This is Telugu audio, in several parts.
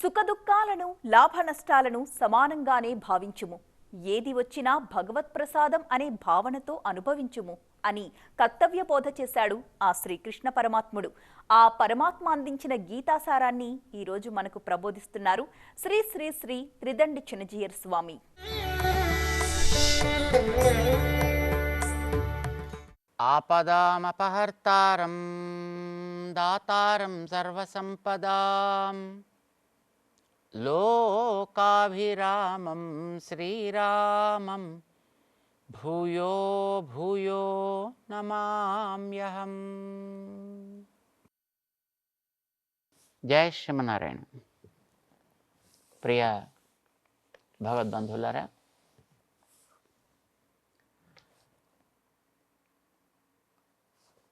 సుఖదుఖాలను లాభనష్టాలను సమానంగానే భావించుము. ఏది వచ్చినా భగవత్ప్రసాదం అనే భావనతో అనుభవించుము అని కర్తవ్య బోధ చేశాడు ఆ శ్రీకృష్ణ పరమాత్ముడు. ఆ పరమాత్మ అందించిన గీతాసారాన్ని ఈరోజు మనకు ప్రబోధిస్తున్నారు శ్రీ శ్రీ శ్రీ త్రిదండి చిన్నజీయర్ స్వామి. ఆపదామపహర్తారం దాతారం సర్వసంపదాం లోకాభిరామం శ్రీరామం భూయో భూయో నమామ్యహం. జై శ్రీమన్నారాయణ. ప్రియ భగవద్బంధువులారా,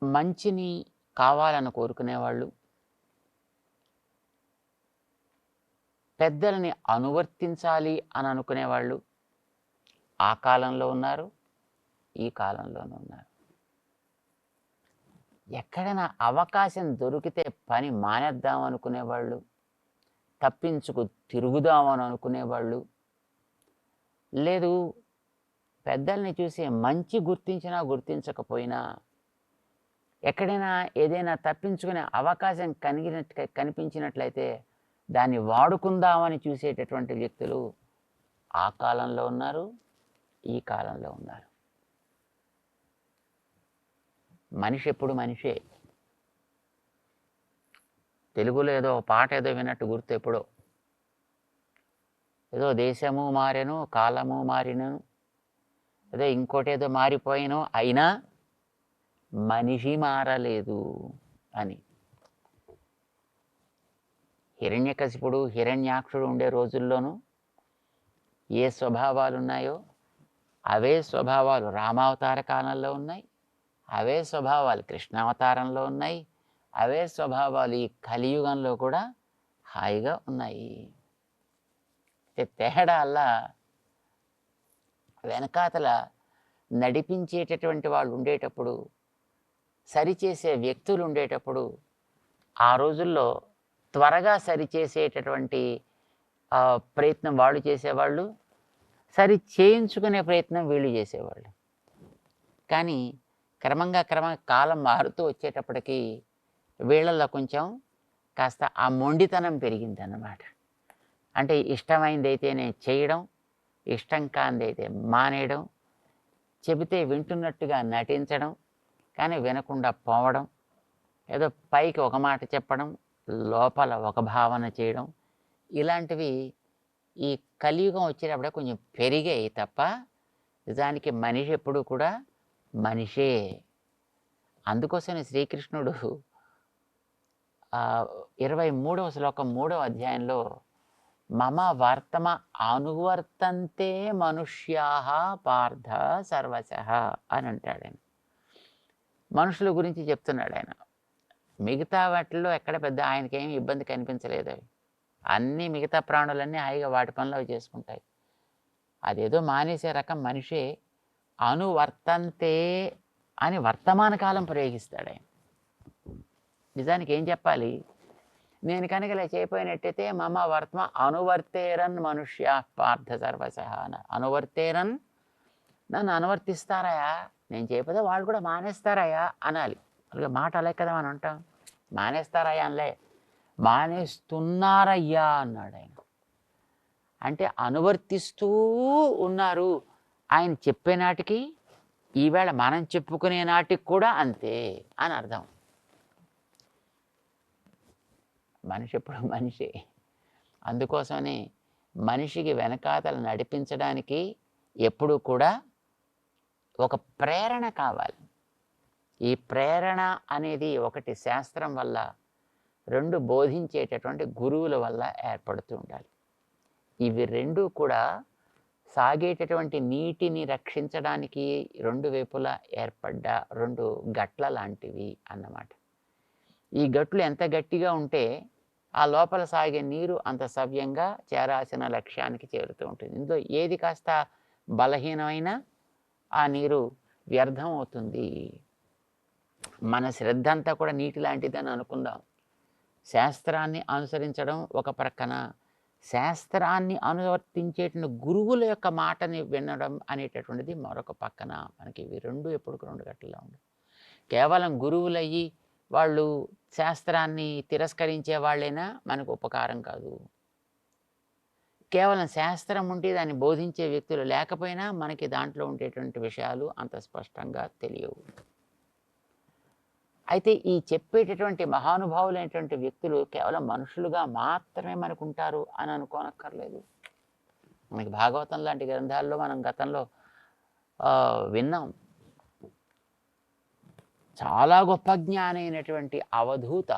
మంచిని కావాలని కోరుకునేవాళ్ళు, పెద్దలని అనువర్తించాలి అని అనుకునేవాళ్ళు ఆ కాలంలో ఉన్నారు, ఈ కాలంలోనూ ఉన్నారు. ఎక్కడైనా అవకాశం దొరికితే పని మానేద్దాం అనుకునేవాళ్ళు, తప్పించుకు తిరుగుదామని అనుకునేవాళ్ళు, లేదు పెద్దల్ని చూసి మంచి గుర్తించినా గుర్తించకపోయినా ఎక్కడైనా ఏదైనా తప్పించుకునే అవకాశం కనిపించినట్లయితే దాన్ని వాడుకుందామని చూసేటటువంటి వ్యక్తులు ఆ కాలంలో ఉన్నారు, ఈ కాలంలో ఉన్నారు. మనిషి ఎప్పుడు మనిషే. తెలుగులో ఏదో పాట ఏదో విన్నట్టు గుర్తు, ఎప్పుడో ఏదో దేశము మారెను, కాలము మారిను, ఏదో ఇంకోటి ఏదో మారిపోయినో, అయినా మనిషి మారలేదు అని. హిరణ్యకశిపుడు, హిరణ్యాక్షుడు ఉండే రోజుల్లోనూ ఏ స్వభావాలు ఉన్నాయో అవే స్వభావాలు రామావతార కాలంలో ఉన్నాయి, అవే స్వభావాలు కృష్ణావతారంలో ఉన్నాయి, అవే స్వభావాలు ఈ కలియుగంలో కూడా హాయిగా ఉన్నాయి. తేడా అలా వెనకాతల నడిపించేటటువంటి వాళ్ళు ఉండేటప్పుడు, సరిచేసే వ్యక్తులు ఉండేటప్పుడు, ఆ రోజుల్లో త్వరగా సరిచేసేటటువంటి ప్రయత్నం వాళ్ళు చేసేవాళ్ళు, సరి చేయించుకునే ప్రయత్నం వీళ్ళు చేసేవాళ్ళు. కానీ క్రమంగా కాలం మారుతూ వచ్చేటప్పటికి వీళ్ళల్లో కొంచెం కాస్త ఆ మొండితనం పెరిగిందన్నమాట. అంటే ఇష్టమైందైతేనే చేయడం, ఇష్టం కానిదైతే మానేయడం, చెబితే వింటున్నట్టుగా నటించడం కానీ వినకుండా పోవడం, ఏదో పైకి ఒక మాట చెప్పడం లోపల ఒక భావన చేయడం, ఇలాంటివి ఈ కలియుగం వచ్చేటప్పుడే కొంచెం పెరిగాయి తప్ప నిజానికి మనిషి ఎప్పుడు కూడా మనిషే. అందుకోసమే శ్రీకృష్ణుడు 23వ శ్లోకం 3వ అధ్యాయంలో మమ వర్తమ అనువర్తంతే మనుష్యాః పార్థ సర్వశః అని అంటాడు ఆయన. మనుషుల గురించి చెప్తున్నాడు ఆయన. మిగతా వాటిల్లో ఎక్కడ పెద్ద ఆయనకేమి ఇబ్బంది కనిపించలేదు. అవి అన్నీ మిగతా ప్రాణులన్నీ హాయిగా వాటి పనులు అవి చేసుకుంటాయి. అదేదో మానేసే రకం మనిషే. అనువర్తంతే అని వర్తమాన కాలం ప్రయోగిస్తాడు ఆయన. నిజానికి ఏం చెప్పాలి? నేను కనుక ఇలా చేయపోయినట్టయితే మమ వర్తమ అనువర్తేరన్ మనుష్య పార్థ సర్వశః. అనువర్తేరన్, నన్ను అనువర్తిస్తారాయా, నేను చేయకపోతే వాళ్ళు కూడా మానేస్తారాయా అనాలి. అలాగే మాట అలే కదా మనం అంటాం. మానేస్తారయ్యా అనలే, మానేస్తున్నారయ్యా అన్నాడు ఆయన. అంటే అనువర్తిస్తూ ఉన్నారు. ఆయన చెప్పే నాటికి ఈవేళ మనం చెప్పుకునే నాటికి కూడా అంతే అని అర్థం. మనిషి ఎప్పుడు మనిషే. అందుకోసమని మనిషికి వెనకాతలు నడిపించడానికి ఎప్పుడు కూడా ఒక ప్రేరణ కావాలి. ఈ ప్రేరణ అనేది ఒకటి శాస్త్రం వల్ల, రెండు బోధించేటటువంటి గురువుల వల్ల ఏర్పడుతూ ఉండాలి. ఇవి రెండు కూడా సాగేటటువంటి నీటిని రక్షించడానికి రెండు వైపులా ఏర్పడ్డ రెండు గట్ల లాంటివి అన్నమాట. ఈ గట్లు ఎంత గట్టిగా ఉంటే ఆ లోపల సాగే నీరు అంత సవ్యంగా చేరాల్సిన లక్ష్యానికి చేరుతూ ఉంటుంది. ఇందులో ఏది కాస్త బలహీనమైనా ఆ నీరు వ్యర్థం అవుతుంది. మన శ్రద్ధ అంతా కూడా నీటి లాంటిదని అనుకుందాం. శాస్త్రాన్ని అనుసరించడం ఒక ప్రక్కన, శాస్త్రాన్ని అనువర్తించేటువంటి గురువుల యొక్క మాటని వినడం అనేటటువంటిది మరొక పక్కన. మనకి ఇవి 2 ఎప్పుడుకు 2 గంటల్లో ఉండవు. కేవలం గురువులయ్యి వాళ్ళు శాస్త్రాన్ని తిరస్కరించే వాళ్ళైనా మనకు ఉపకారం కాదు. కేవలం శాస్త్రం ఉంటే దాన్ని బోధించే వ్యక్తులు లేకపోయినా మనకి దాంట్లో ఉండేటువంటి విషయాలు అంత స్పష్టంగా తెలియవు. అయితే ఈ చెప్పేటటువంటి మహానుభావులైనటువంటి వ్యక్తులు కేవలం మనుషులుగా మాత్రమే మనకు ఉంటారు అని అనుకోనక్కర్లేదు. మనకి భాగవతం లాంటి గ్రంథాల్లో మనం గతంలో విన్నాం. చాలా గొప్ప జ్ఞాని అయినటువంటి అవధూత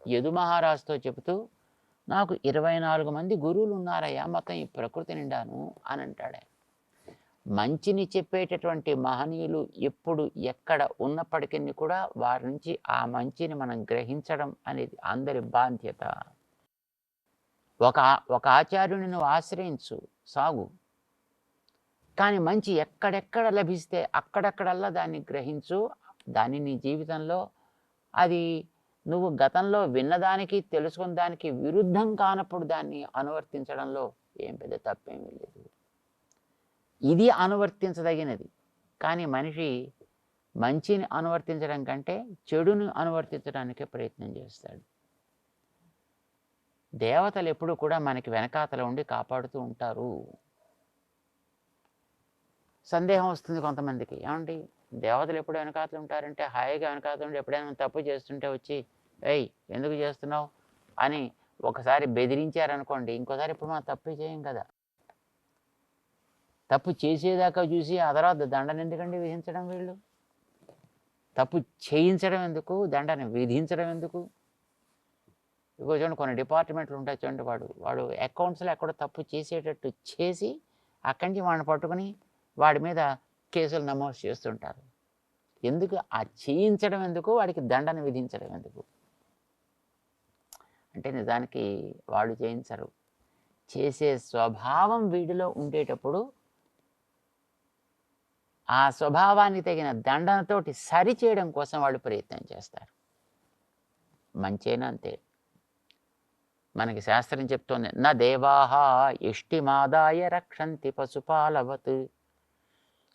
యదు మహారాజుతో చెబుతూ, నాకు 24 మంది గురువులు ఉన్నారయ్యా మొత్తం ఈ ప్రకృతి నిండాను అని అంటాడు. మంచిని చెప్పేటటువంటి మహనీయులు ఎప్పుడు ఎక్కడ ఉన్నప్పటికీ కూడా వారి నుంచి ఆ మంచిని మనం గ్రహించడం అనేది అందరి బాధ్యత. ఒక ఆచార్యుని నువ్వు ఆశ్రయించు, సాగు. కానీ మంచి ఎక్కడెక్కడ లభిస్తే అక్కడక్కడల్లా దాన్ని గ్రహించు. దాన్ని నీ జీవితంలో అది నువ్వు గతంలో విన్నదానికి తెలుసుకున్న దానికి విరుద్ధం కానప్పుడు దాన్ని అనువర్తించడంలో ఏం పెద్ద తప్పేమీ లేదు. ఇది అనువర్తించదగినది. కానీ మనిషి మంచిని అనువర్తించడం కంటే చెడుని అనువర్తించడానికే ప్రయత్నం చేస్తాడు. దేవతలు ఎప్పుడు కూడా మనకి వెనకాతల ఉండి కాపాడుతూ ఉంటారు. సందేహం వస్తుంది కొంతమందికి, ఏమండి దేవతలు ఎప్పుడు వెనకాతలు ఉంటారంటే హాయిగా వెనకాతలు ఉండి ఎప్పుడైనా తప్పు చేస్తుంటే వచ్చి ఏయ్ ఎందుకు చేస్తున్నావు అని ఒకసారి బెదిరించారనుకోండి, ఇంకోసారి ఇప్పుడు మనం తప్పు చేయం కదా. తప్పు చేసేదాకా చూసి ఆ తర్వాత దండన ఎందుకండి విధించడం? వీళ్ళు తప్పు చేయించడం ఎందుకు, దండన విధించడం ఎందుకు? ఇగో చూడండి, కొన్ని డిపార్ట్మెంట్లు ఉంటాయి చూడండి, వాడు అకౌంట్స్లో ఎక్కడో తప్పు చేసేటట్టు చేసి అక్కడి నుంచి వాడిని పట్టుకుని వాడి మీద కేసులు నమోదు చేస్తుంటారు. ఎందుకు? ఆ చేయించడం ఎందుకు, వాడికి దండన విధించడం ఎందుకు? అంటే నిజానికి వాళ్ళు చేయించరు. చేసే స్వభావం వీడిలో ఉండేటప్పుడు ఆ స్వభావాన్ని తగిన దండనతోటి సరిచేయడం కోసం వాళ్ళు ప్రయత్నం చేస్తారు. మంచేనా అంతే. మనకి శాస్త్రం చెప్తోంది, నా దేవాహ ఇష్టిమాదాయ రక్షంతి పశుపాలవత్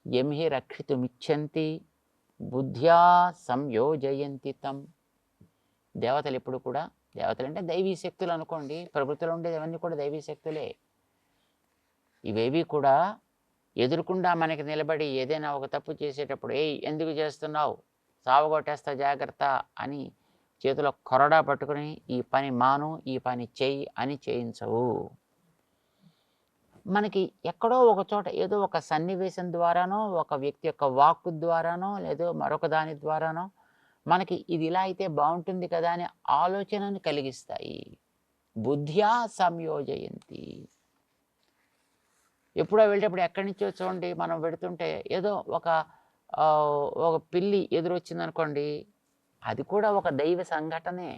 ఎం హి రక్షితుమిచ్చంతి బుద్ధ్యా సంయోజయంతి తం. దేవతలు ఎప్పుడు కూడా, దేవతలు అంటే దైవీ శక్తులు అనుకోండి, ప్రకృతిలో ఉండేది అవన్నీ కూడా దైవీ శక్తులే. ఇవేవి కూడా ఎదురుకుండా మనకి నిలబడి ఏదైనా ఒక తప్పు చేసేటప్పుడు ఏయ్ ఎందుకు చేస్తున్నావు, సావగొట్టేస్తా జాగ్రత్త అని చేతిలో కొరడా పట్టుకుని ఈ పని మాను, ఈ పని చెయ్యి అని చేయించవు. మనకి ఎక్కడో ఒక చోట ఏదో ఒక సన్నివేశం ద్వారానో, ఒక వ్యక్తి యొక్క వాక్కు ద్వారానో, లేదో మరొక దాని ద్వారానో మనకి ఇది ఇలా అయితే బాగుంటుంది కదా అనే ఆలోచనను కలిగిస్తాయి. బుద్ధ్యా సంయోజయంతి. ఎప్పుడో వెళ్ళేటప్పుడు ఎక్కడి నుంచో చూడండి, మనం పెడుతుంటే ఏదో ఒక పిల్లి ఎదురొచ్చిందనుకోండి, అది కూడా ఒక దైవ సంఘటనే.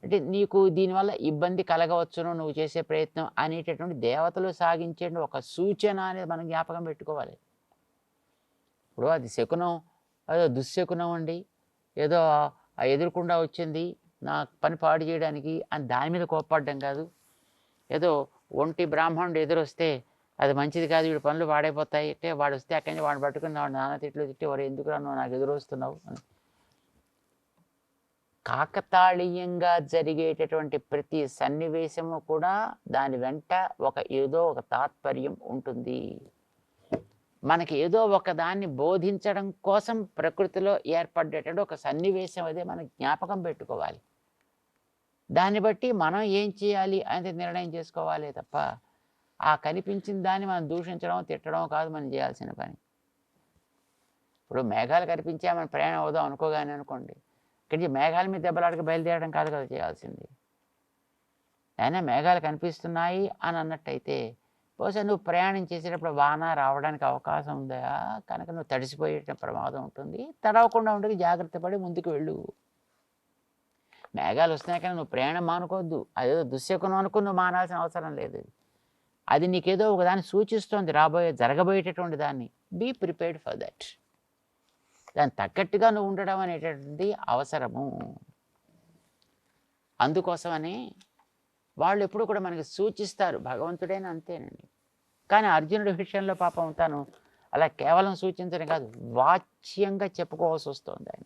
అంటే నీకు దీనివల్ల ఇబ్బంది కలగవచ్చును నువ్వు చేసే ప్రయత్నం అనేటటువంటి దేవతలు సాగించే ఒక సూచన అనేది మనం జ్ఞాపకం పెట్టుకోవాలి. ఇప్పుడు అది శకునం, అదో దుశ్శకునం అండి, ఏదో ఎదురుకుండా వచ్చింది నా పని పాడు చేయడానికి అని దాని మీద కోప్పడడం కాదు. ఏదో ఒంటి బ్రాహ్మణుడు ఎదురొస్తే అది మంచిది కాదు, వీడి పనులు పాడైపోతాయి అంటే వాడు వస్తే అక్కడి నుంచి వాడిని పట్టుకుని వాడు నాన్న తిట్లు తిట్టి వాడు ఎందుకురా నువ్వు నాకు ఎదురొస్తున్నావు అని. కాకతాళీయంగా జరిగేటటువంటి ప్రతి సన్నివేశము కూడా దాని వెంట ఏదో ఒక తాత్పర్యం ఉంటుంది. మనకి ఏదో ఒక దాన్ని బోధించడం కోసం ప్రకృతిలో ఏర్పడేటటువంటి ఒక సన్నివేశం అదే మనం జ్ఞాపకం పెట్టుకోవాలి. దాన్ని బట్టి మనం ఏం చేయాలి అనేది నిర్ణయం చేసుకోవాలి తప్ప ఆ కనిపించిన దాన్ని మనం దూషించడం తిట్టడం కాదు మనం చేయాల్సిన పని. ఇప్పుడు మేఘాలు కనిపించా మనం ప్రయాణం అవుదాం అనుకోగానే అనుకోండి, ఇక్కడి నుంచి మేఘాల మీద దెబ్బలాడక బయలుదేరడం కాదు కదా చేయాల్సింది. అయినా మేఘాలు కనిపిస్తున్నాయి అని అన్నట్టయితే బహుశా నువ్వు ప్రయాణం చేసేటప్పుడు వాన రావడానికి అవకాశం ఉందా, కనుక నువ్వు తడిసిపోయే ప్రమాదం ఉంటుంది, తడవకుండా ఉండేది జాగ్రత్త పడి ముందుకు వెళ్ళు. మేఘాలు వస్తున్నాయి కానీ నువ్వు ప్రయాణం మానుకోవద్దు, అదేదో దుశ్శకునం అనుకుని నువ్వు మానాల్సిన అవసరం లేదు. అది నీకేదో ఒకదాన్ని సూచిస్తోంది, జరగబోయేటటువంటి దాన్ని. Be prepared for that. దాన్ని తగ్గట్టుగా నువ్వు ఉండడం అనేటటువంటి అవసరము. అందుకోసమని వాళ్ళు ఎప్పుడు కూడా మనకి సూచిస్తారు, భగవంతుడైనా అంతేనండి. కానీ అర్జునుడి విషయంలో పాపం తను అలా కేవలం సూచించడం కాదు, వాచ్యంగా చెప్పుకోవాల్సి వస్తుంది ఆయన.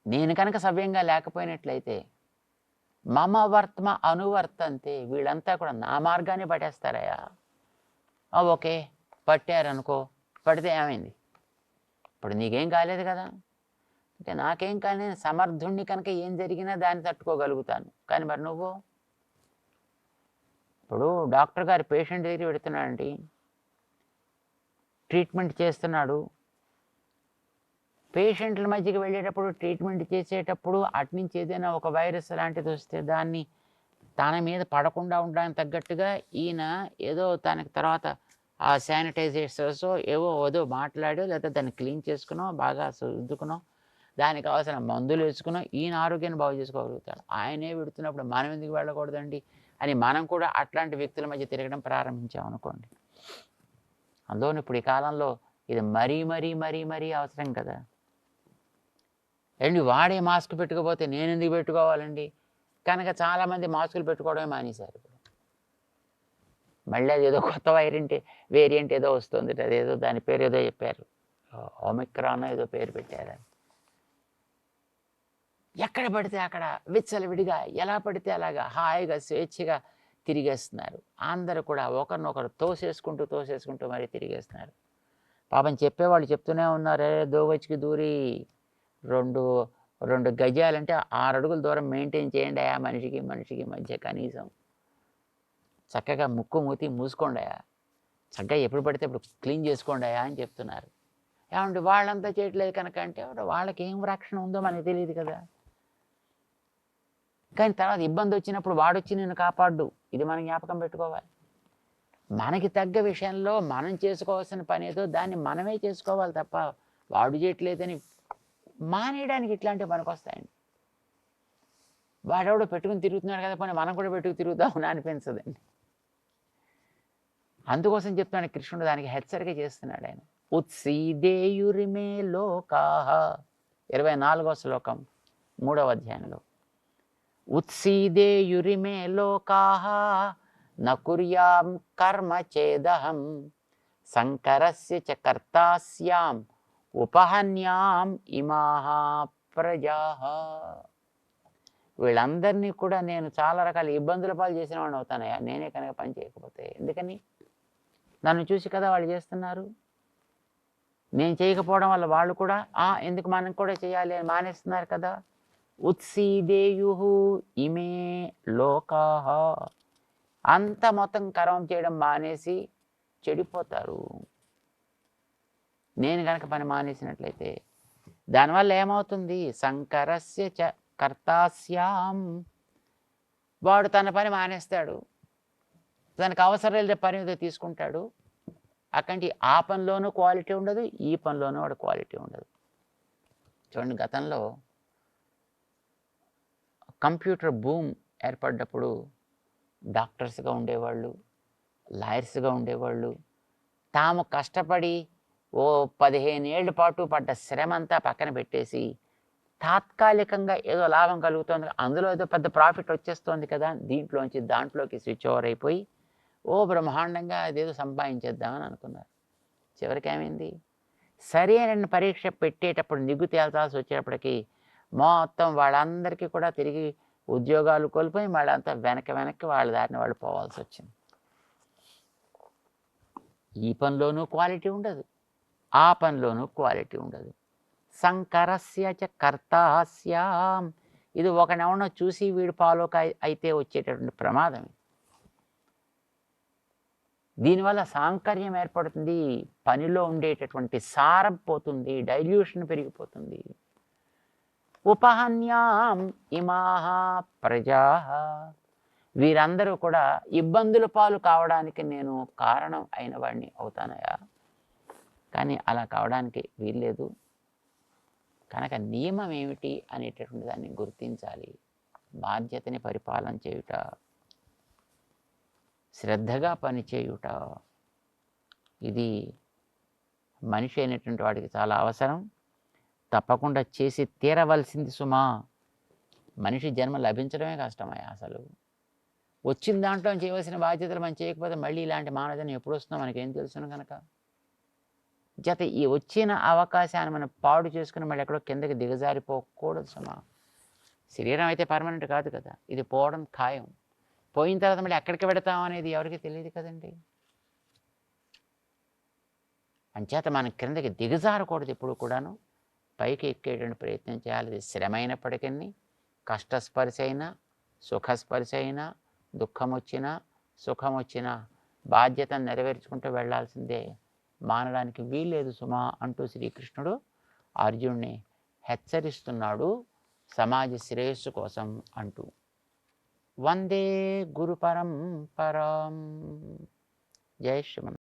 నేను కనుక సవ్యంగా లేకపోయినట్లయితే మమ వర్త్మ అనువర్తంతే, వీళ్ళంతా కూడా నా మార్గాన్ని పట్టేస్తారయ్యా. ఓకే, పట్టారనుకో, పడితే ఏమైంది? ఇప్పుడు నీకేం కాలేదు కదా, అంటే నాకేం కానీ సమర్థుణ్ణి కనుక ఏం జరిగినా దాన్ని తట్టుకోగలుగుతాను. కానీ మరి నువ్వు, ఇప్పుడు డాక్టర్ గారు పేషెంట్ దగ్గర పెడుతున్నాడండి, ట్రీట్మెంట్ చేస్తున్నాడు. పేషెంట్ల మధ్యకి వెళ్ళేటప్పుడు, ట్రీట్మెంట్ చేసేటప్పుడు అట్నుంచి ఏదైనా ఒక వైరస్ లాంటిది వస్తే దాన్ని తన మీద పడకుండా ఉండడానికి తగ్గట్టుగా ఈయన ఏదో తనకి తర్వాత ఆ శానిటైజర్స్ ఏదో మాట్లాడో, లేదా దాన్ని క్లీన్ చేసుకునో, బాగా సర్దుకునో, దానికి కావాల్సిన మందులు వేసుకునో ఈయన ఆరోగ్యాన్ని బాగు చేసుకోగలుగుతాడు. ఆయనే పెడుతున్నప్పుడు మనం ఎందుకు వెళ్ళకూడదండి అని మనం కూడా అట్లాంటి వ్యక్తుల మధ్య తిరగడం ప్రారంభించామనుకోండి. అందులోని ఇప్పుడు ఈ కాలంలో ఇది మరీ అవసరం కదా. ఏంటి వాడే మాస్క్ పెట్టుకోపోతే నేను ఎందుకు పెట్టుకోవాలండి కనుక చాలామంది మాస్కులు పెట్టుకోవడమే మానేశారు. ఇప్పుడు మళ్ళీ అది ఏదో కొత్త వేరియంట్ ఏదో వస్తుంది, అదేదో దాని పేరు ఏదో చెప్పారు, ఒమిక్రాన్ ఏదో పేరు పెట్టారు. ఎక్కడ పడితే అక్కడ విచ్చలవిడిగా ఎలా పడితే అలాగా హాయిగా స్వేచ్ఛగా తిరిగేస్తున్నారు. అందరూ కూడా ఒకరినొకరు తోసేసుకుంటూ మరి తిరిగేస్తున్నారు. పాపం చెప్పేవాళ్ళు చెప్తూనే ఉన్నారే, దోవచ్చికి దూరి 2 గజాలంటే 6 అడుగుల దూరం మెయింటైన్ చేయండి అయా మనిషికి మధ్య కనీసం. చక్కగా ముక్కు మూతి మూసుకోండి అయా, చక్కగా ఎప్పుడు పడితే అప్పుడు క్లీన్ చేసుకోండి అయా అని చెప్తున్నారు. ఏమంటే వాళ్ళంతా చేయట్లేదు కనుక అంటే వాళ్ళకి ఏం రక్షణ ఉందో మనకి తెలియదు కదా. కానీ తర్వాత ఇబ్బంది వచ్చినప్పుడు వాడొచ్చి నిన్ను కాపాడు, ఇది మనం జ్ఞాపకం పెట్టుకోవాలి. మనకి తగ్గ విషయంలో మనం చేసుకోవాల్సిన పని ఏదో దాన్ని మనమే చేసుకోవాలి తప్ప వాడు చేయట్లేదని మానేయడానికి ఇట్లాంటివి మనకు వస్తాయండి. వాడెవడో పెట్టుకుని తిరుగుతున్నాడు కదా, పని మనం కూడా పెట్టుకు తిరుగుదామని అనిపించదండి. అందుకోసం చెప్తున్నాడు కృష్ణుడు, దానికి హెచ్చరిక చేస్తున్నాడు ఆయన. ఉత్సీదేయురిమే లోకాః 24వ శ్లోకం 3వ అధ్యాయంలో. ఉత్సీదేయురిమే లోకాః న కుర్యాం కర్మ చేదహం సంకరస్య చ కర్తాస్యాం ఉపహన్యాం ఇమాః ప్రజాః. వీళ్ళందరినీ కూడా నేను చాలా రకాల ఇబ్బందుల పాలు చేసిన వాడిని అవుతానయ్యా నేనే కనుక పని చేయకపోతే. ఎందుకని? నన్ను చూసి కదా వాళ్ళు చేస్తున్నారు. నేను చేయకపోవడం వల్ల వాళ్ళు కూడా ఎందుకు మనం కూడా చేయాలి అని మానేస్తున్నారు కదా. ఉత్సీదేయుః ఇమే లోకాః, అంత మొత్తం కర్మం చేయడం మానేసి చెడిపోతారు. నేను కనుక పని మానేసినట్లయితే దానివల్ల ఏమవుతుంది? సంకరస్య చ కర్తాస్యాం, వాడు తన పని మానేస్తాడు, తనకు అవసరం లేని పని ఏదో తీసుకుంటాడు. అక్కడి ఆ పనిలోనూ క్వాలిటీ ఉండదు, ఈ పనిలోనూ వాడు క్వాలిటీ ఉండదు. చూడండి, గతంలో కంప్యూటర్ బూమ్ ఏర్పడ్డప్పుడు డాక్టర్స్గా ఉండేవాళ్ళు, లాయర్స్గా ఉండేవాళ్ళు తాము కష్టపడి 15 ఏళ్ల పాటు పడ్డ శ్రమ అంతా పక్కన పెట్టేసి తాత్కాలికంగా ఏదో లాభం కలుగుతుంది, అందులో ఏదో పెద్ద ప్రాఫిట్ వచ్చేస్తుంది కదా, దీంట్లోంచి దాంట్లోకి స్విచ్ ఓవర్ అయిపోయి బ్రహ్మాండంగా అదేదో సంపాదించేద్దామని అనుకున్నారు. చివరికి ఏమైంది? సరైన పరీక్ష పెట్టేటప్పుడు నిగ్గు తేల్చాల్సి వచ్చేటప్పటికి మొత్తం వాళ్ళందరికీ కూడా తిరిగి ఉద్యోగాలు కోల్పోయి వాళ్ళంతా వెనక్కి వాళ్ళ దారిని వాళ్ళు పోవాల్సి వచ్చింది. ఈ పనిలోనూ క్వాలిటీ ఉండదు, ఆ పనిలోనూ క్వాలిటీ ఉండదు. సంకరస్య చ కర్తాస్యాం, ఇది ఒకనెవనో చూసి వీడు ఫాలో అయితే వచ్చేటటువంటి ప్రమాదం. దీనివల్ల సాంకర్యం ఏర్పడుతుంది, పనిలో ఉండేటటువంటి సారం పోతుంది, డైల్యూషన్ పెరిగిపోతుంది. ఉపహన్యాం ఇమాః ప్రజాః, వీరందరూ కూడా ఇబ్బందుల పాలు కావడానికి నేను కారణం అయిన వాడిని అవుతానయా. కానీ అలా కావడానికి వీల్లేదు కనుక నియమం ఏమిటి అనేటటువంటి దాన్ని గుర్తించాలి. బాధ్యతని పరిపాలన చేయుట, శ్రద్ధగా పనిచేయుట, ఇది మనిషి అయినటువంటి వాడికి చాలా అవసరం. తప్పకుండా చేసి తీరవలసింది సుమా. మనిషి జన్మ లభించడమే కష్టమయ్యా అసలు. వచ్చిన దాంట్లో చేయవలసిన బాధ్యతలు మనం చేయకపోతే మళ్ళీ ఇలాంటి మానవజన్మ ఎప్పుడు వస్తుందో మనకేం తెలుసును కనుక. జత ఈ వచ్చిన అవకాశాన్ని మనం పాడు చేసుకుని మళ్ళీ ఎక్కడో కిందకి దిగజారిపోకూడదు సుమా. శరీరం అయితే పర్మనెంట్ కాదు కదా, ఇది పోవడం ఖాయం. పోయిన తర్వాత మళ్ళీ ఎక్కడికి పెడతాం అనేది ఎవరికి తెలియదు కదండి. అంచేత మనం క్రిందకి దిగజారకూడదు ఎప్పుడు కూడాను. పైకి ఎక్కేటువంటి ప్రయత్నం చేయాలి. అది శ్రమ అయినప్పటికీ, కష్టస్పర్శ అయినా, సుఖస్పర్శ అయినా, దుఃఖం వచ్చినా, సుఖం వచ్చినా బాధ్యతను నెరవేర్చుకుంటూ వెళ్ళాల్సిందే. మానడానికి వీల్లేదు సుమా అంటూ శ్రీకృష్ణుడు అర్జునుడిని హెచ్చరిస్తున్నాడు సమాజ శ్రేయస్సు కోసం అంటూ. వందే గురు పరంపరాం. జై శ్రీమన్.